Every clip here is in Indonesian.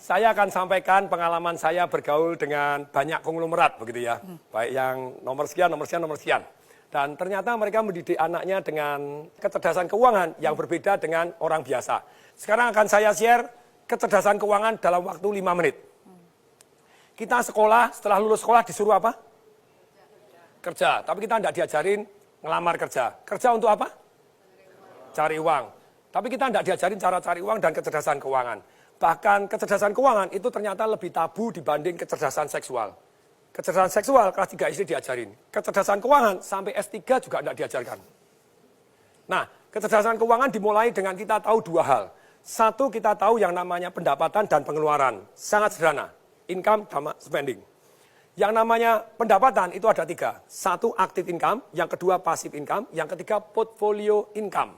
Saya akan sampaikan pengalaman saya bergaul dengan banyak konglomerat begitu ya. Baik yang nomor sekian, nomor sekian, nomor sekian. Dan ternyata mereka mendidik anaknya dengan kecerdasan keuangan yang berbeda dengan orang biasa. Sekarang akan saya share kecerdasan keuangan dalam waktu 5 menit. Kita sekolah, setelah lulus sekolah disuruh apa? Kerja. Tapi kita tidak diajarin ngelamar kerja. Kerja untuk apa? Cari uang. Tapi kita tidak diajarin cara cari uang dan kecerdasan keuangan. Bahkan kecerdasan keuangan itu ternyata lebih tabu dibanding kecerdasan seksual. Kecerdasan seksual kelas 3 SD diajarin. Kecerdasan keuangan sampai S3 juga tidak diajarkan. Nah, kecerdasan keuangan dimulai dengan kita tahu 2 hal. Satu, kita tahu yang namanya pendapatan dan pengeluaran. Sangat sederhana. Income sama spending. Yang namanya pendapatan itu ada 3. Satu, active income. Yang kedua, passive income. Yang ketiga, portfolio income.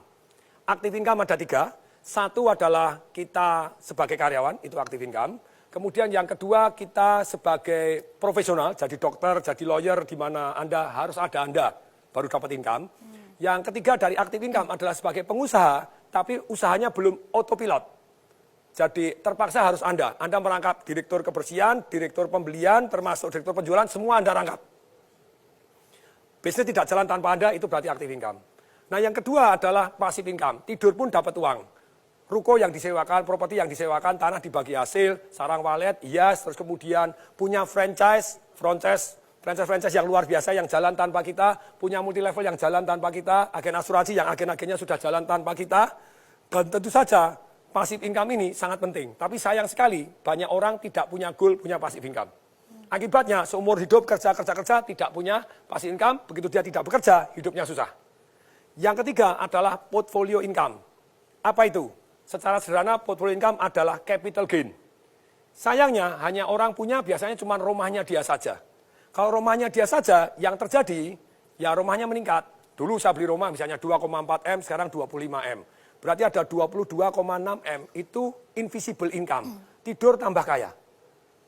Active income ada 3. Satu adalah kita sebagai karyawan, itu active income. Kemudian yang kedua, kita sebagai profesional, jadi dokter, jadi lawyer, di mana Anda harus ada Anda, baru dapat income. Yang ketiga dari active income adalah sebagai pengusaha, tapi usahanya belum autopilot. Jadi terpaksa harus Anda merangkap direktur kebersihan, direktur pembelian, termasuk direktur penjualan, semua Anda rangkap. Bisnis tidak jalan tanpa Anda, itu berarti active income. Nah yang kedua adalah passive income, tidur pun dapat uang. Ruko yang disewakan, properti yang disewakan, tanah dibagi hasil, sarang walet, hias, terus kemudian punya franchise yang luar biasa yang jalan tanpa kita, punya multi level yang jalan tanpa kita, agen asuransi yang agen-agennya sudah jalan tanpa kita, dan tentu saja passive income ini sangat penting. Tapi sayang sekali banyak orang tidak punya goal, punya passive income. Akibatnya seumur hidup kerja tidak punya passive income, begitu dia tidak bekerja, hidupnya susah. Yang ketiga adalah portfolio income. Apa itu? Secara sederhana portfolio income adalah capital gain. Sayangnya hanya orang punya biasanya cuma rumahnya dia saja. Kalau rumahnya dia saja, yang terjadi ya rumahnya meningkat. Dulu saya beli rumah misalnya 2,4 M, sekarang 25 M. Berarti ada 22,6 M itu invisible income. Tidur tambah kaya.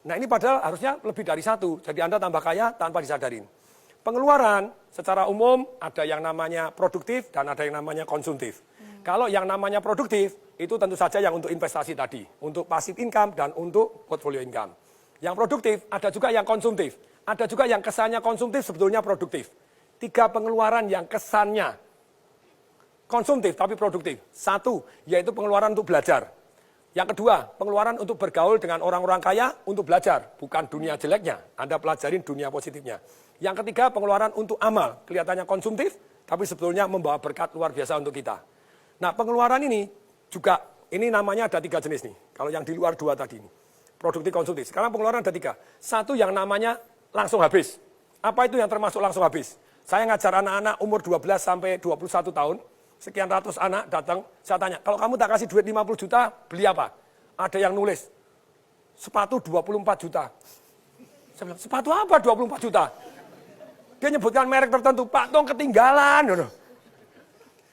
Nah ini padahal harusnya lebih dari 1. Jadi Anda tambah kaya tanpa disadarin. Pengeluaran secara umum ada yang namanya produktif dan ada yang namanya konsumtif. Kalau yang namanya produktif itu tentu saja yang untuk investasi tadi. Untuk passive income dan untuk portfolio income. Yang produktif ada juga yang konsumtif. Ada juga yang kesannya konsumtif sebetulnya produktif. 3 pengeluaran yang kesannya konsumtif tapi produktif. 1, yaitu pengeluaran untuk belajar. Yang kedua, pengeluaran untuk bergaul dengan orang-orang kaya untuk belajar. Bukan dunia jeleknya, Anda pelajarin dunia positifnya. Yang ketiga, pengeluaran untuk amal. Kelihatannya konsumtif, tapi sebetulnya membawa berkat luar biasa untuk kita. Nah, pengeluaran ini juga, ini namanya ada 3 jenis nih. Kalau yang di luar 2 tadi. Produktif, konsumtif. Sekarang pengeluaran ada 3. 1 yang namanya langsung habis. Apa itu yang termasuk langsung habis? Saya ngajar anak-anak umur 12 sampai 21 tahun. Sekian ratus anak datang, saya tanya, kalau kamu tak kasih duit 50 juta, beli apa? Ada yang nulis, sepatu 24 juta. Saya bilang, sepatu apa 24 juta? Dia nyebutkan merek tertentu, Pak Tong ketinggalan.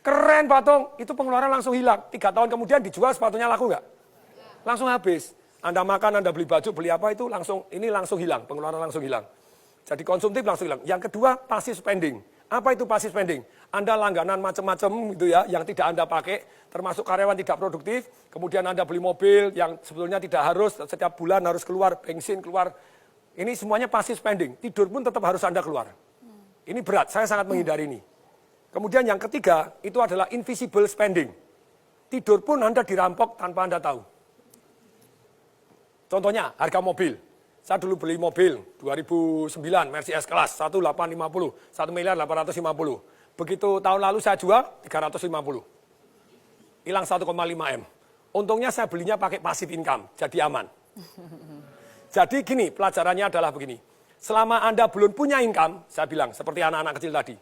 Keren Pak Tong, itu pengeluaran langsung hilang. 3 tahun kemudian dijual sepatunya laku nggak? Langsung habis. Anda makan, Anda beli baju, beli apa itu langsung hilang, pengeluaran langsung hilang. Jadi konsumtif langsung hilang. Yang kedua, passive spending. Apa itu passive spending? Anda langganan macam-macam gitu ya, yang tidak Anda pakai, termasuk karyawan tidak produktif, kemudian Anda beli mobil yang sebetulnya tidak harus, setiap bulan harus keluar, bensin keluar. Ini semuanya passive spending, tidur pun tetap harus Anda keluar. Ini berat, saya sangat menghindari ini. Kemudian yang ketiga, itu adalah invisible spending. Tidur pun Anda dirampok tanpa Anda tahu. Contohnya, harga mobil. Saya dulu beli mobil 2009 Mercy S-Class 1850, 1.850.000. Begitu tahun lalu saya jual 350. Hilang 1,5 M. Untungnya saya belinya pakai passive income, jadi aman. Jadi gini, pelajarannya adalah begini. Selama Anda belum punya income, saya bilang seperti anak-anak kecil tadi.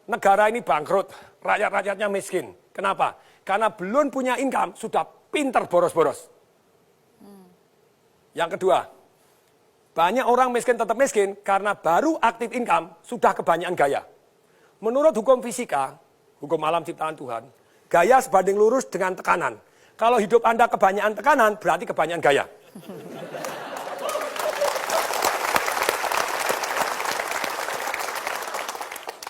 Negara ini bangkrut, rakyat-rakyatnya miskin. Kenapa? Karena belum punya income, sudah pinter boros-boros. Yang kedua, banyak orang miskin tetap miskin karena baru aktif income sudah kebanyakan gaya. Menurut hukum fisika, hukum alam ciptaan Tuhan, gaya sebanding lurus dengan tekanan. Kalau hidup Anda kebanyakan tekanan, berarti kebanyakan gaya.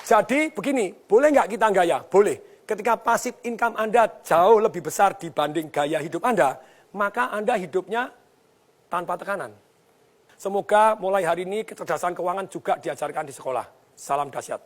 Jadi begini, boleh nggak kita gaya? Boleh. Ketika passive income Anda jauh lebih besar dibanding gaya hidup Anda, maka Anda hidupnya tanpa tekanan. Semoga mulai hari ini kecerdasan keuangan juga diajarkan di sekolah. Salam dahsyat.